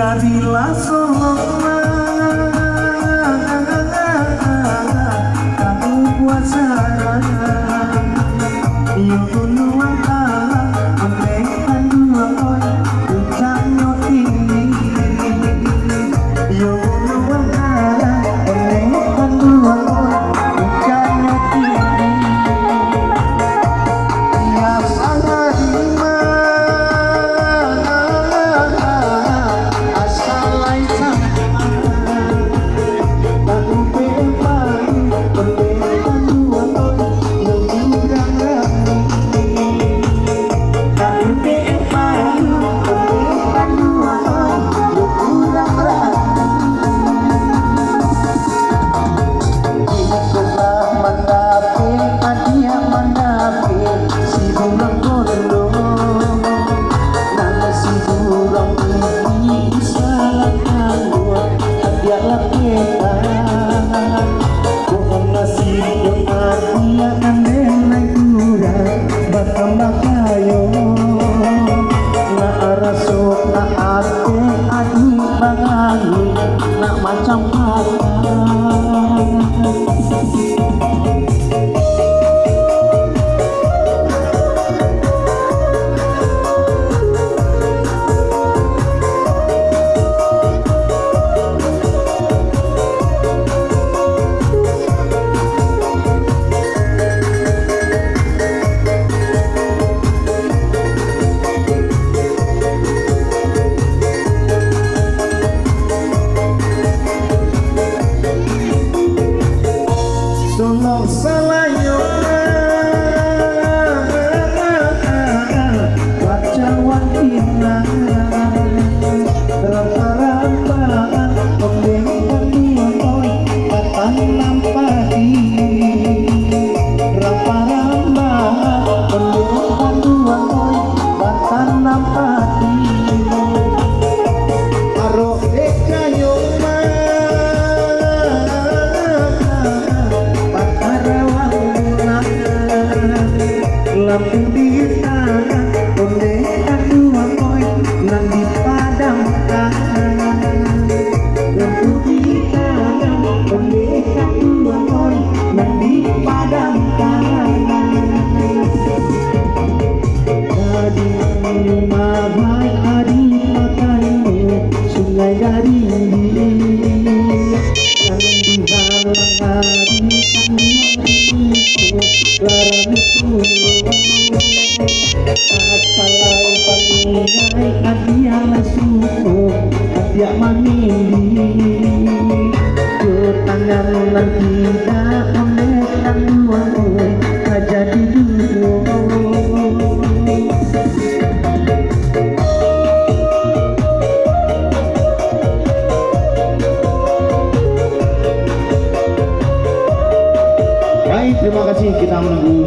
Darilah kamu kuasa yo nuang kala ambekan dua oi ucap nyoti yo nuang kala ambekan dua oi ucap nyoti ya sangat macam lampu di tangan, ondekan dua koi nan dipadamkan. Lampu di tangan, ondekan dua koi nan dipadamkan. Tadi mahal hari makanmu, sungai dari yang dihalang hari larang itu asalai paningai adiala suku adia manili tangan nan tidak onekan dua jadi dulu. Baik, terima kasih, kita menunggu